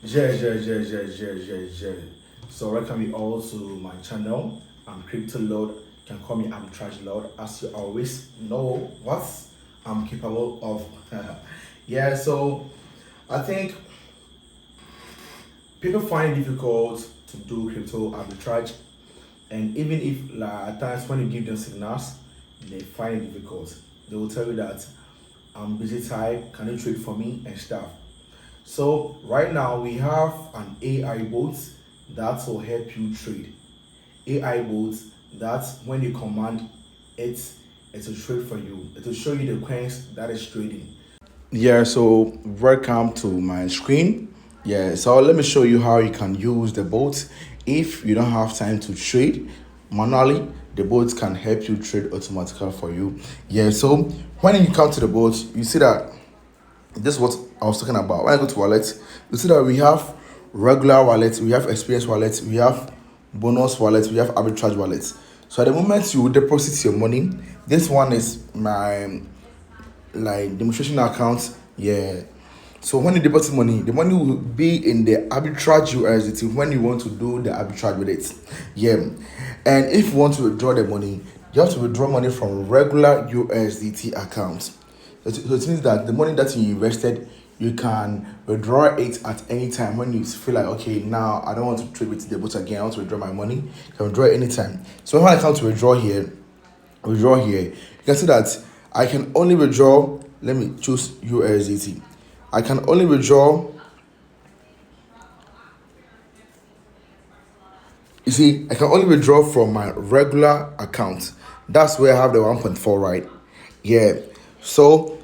Yeah. So welcome you all to my channel. I'm Crypto Lord. You can call me Arbitrage Lord. As you always know what I'm capable of. Yeah, so I think people find it difficult to do crypto arbitrage, and even if like, at times when you give them signals, they find it difficult. They will tell you that I'm busy type, can you trade for me and stuff. So right now we have an AI bot that will help you trade. AI bot that when you command it, it will trade for you. It will show you the coins that is trading. Yeah, so welcome to my screen. Yeah, so let me show you how you can use the bot. If you don't have time to trade manually, the bot can help you trade automatically for you. Yeah, so when you come to the bot, you see that this is what I was talking about. When I go to wallet, you see that we have regular wallets, we have experience wallets, we have bonus wallets, we have arbitrage wallets. So at the moment you deposit your money, this one is my like demonstration account. Yeah. So when you deposit money, the money will be in the arbitrage USDT when you want to do the arbitrage with it. Yeah. And if you want to withdraw the money, you have to withdraw money from regular USDT account. So it means that the money that you invested, you can withdraw it at any time when you feel like, okay, now I don't want to trade with the bot again. I want to withdraw my money. You can withdraw anytime. So when I come to withdraw here, you can see that I can only withdraw. Let me choose USDT. I can only withdraw. You see, I can only withdraw from my regular account. That's where I have the 1.4, right? Yeah. So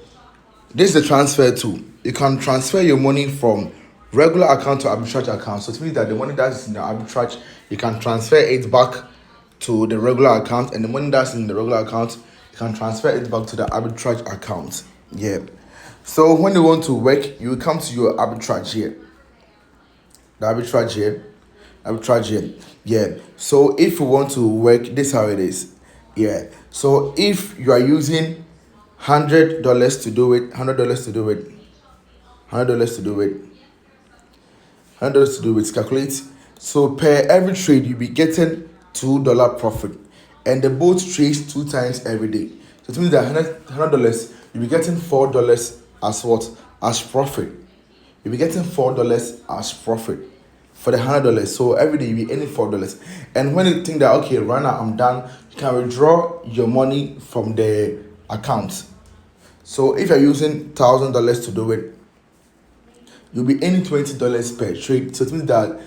this is the transfer tool. You can transfer your money from regular account to arbitrage account. So it means that the money that's in the arbitrage, you can transfer it back to the regular account, and the money that's in the regular account, you can transfer it back to the arbitrage account. Yeah. So when you want to work, you will come to your arbitrage here. The arbitrage here. Arbitrage here. Yeah. So if you want to work, this is how it is. Yeah. So if you are using $100 to do it, $100 to do it, $100 to do it, $100 to do it, calculate. So per every trade, you'll be getting $2 profit. And the boat trades 2 times every day. So it means that $100, you'll be getting $4 as what? As profit. You'll be getting $4 as profit for the $100. So every day you'll be earning $4. And when you think that, okay, right now I'm done, you can withdraw your money from the account. So if you're using $1,000 to do it, you'll be earning $20 per trade. So it means that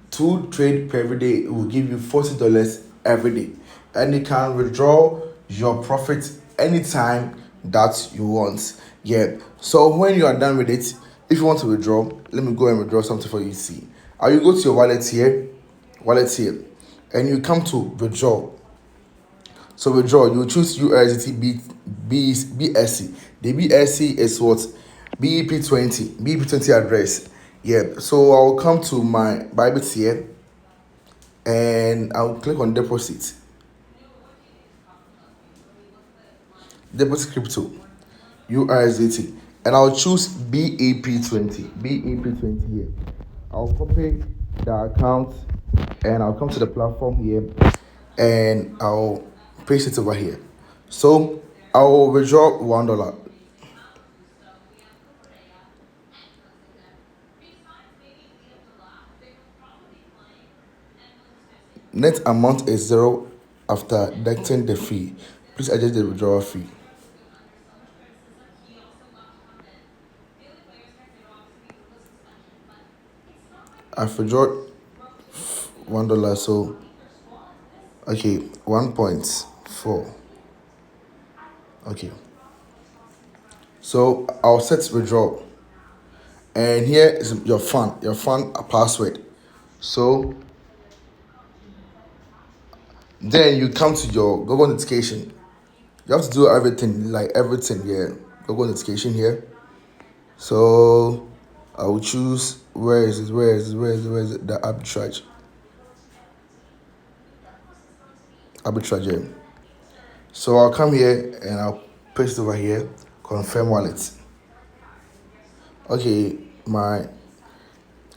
2 trade per every day will give you $40 every day. And you can withdraw your profit anytime that you want. Yeah. So when you are done with it, if you want to withdraw, let me go and withdraw something for you to see. I will go to your wallet here, and you come to withdraw. So withdraw, you choose USDT BSC. The BSC is what? BEP20 address. Yeah. So I'll come to my Bybit here, and I'll click on deposit. Deposit crypto USDT, and I'll choose BEP20 here. I'll copy the account, and I'll come to the platform here, and I'll paste it over here. So I will withdraw $1. Net amount is zero after deducting the fee. Please adjust the withdrawal fee. I've withdrawn $1, so okay, 1.4. Okay. So I'll set withdraw. And here is your fund password. So then you come to your Google notification. You have to do everything, yeah. Google notification here. So I will choose where is it? The arbitrage. Arbitrage here. So I'll come here and I'll paste over here, confirm wallet. Okay, my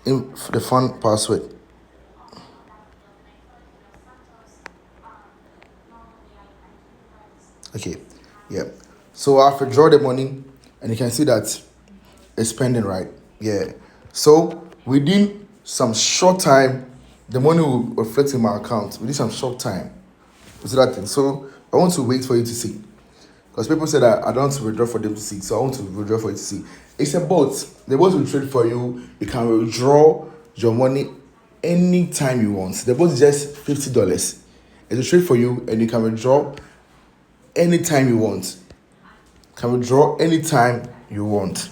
in the fund password. Okay, yeah. So I've withdrawn the money, and you can see that it's pending, right? Yeah. So within some short time, the money will reflect in my account. Within some short time, you see that thing. So I want to wait for you to see, because people say that I don't want to withdraw for them to see. So I want to withdraw for you to see. It's a bot. The bot will trade for you. You can withdraw your money anytime you want. The bot is just $50. It will trade for you, and you can withdraw anytime you want. Can withdraw anytime you want.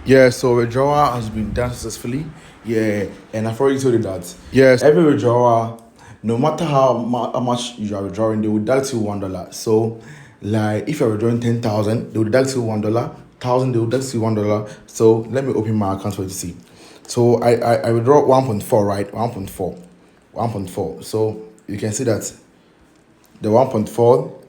Yeah, so withdrawal has been done successfully. Yeah, and I've already told you that. Yes, every withdrawal, no matter how much you are withdrawing, they will deduct you $1. So, like if you're withdrawing 10,000, they will deduct you $1. Thousand, they will deduct you $1. So let me open my account for you to see. So I withdraw 1.4, right? 1.4, 1.4. So you can see that the 1.4.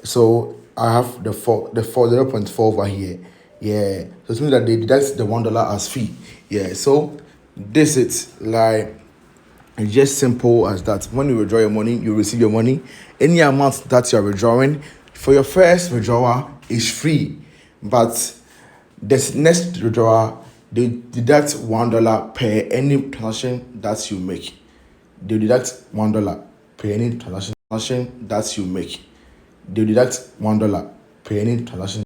So I have the 0.4 over here. Yeah. So it means that they deduct the $1 as fee. Yeah. So this is like, it's just simple as that. When you withdraw your money, you receive your money. Any amount that you are withdrawing for your first withdrawal is free, but this next withdrawal, they deduct $1 per any transaction that you make. They deduct $1 per any transaction that you make. They deduct $1 per any transaction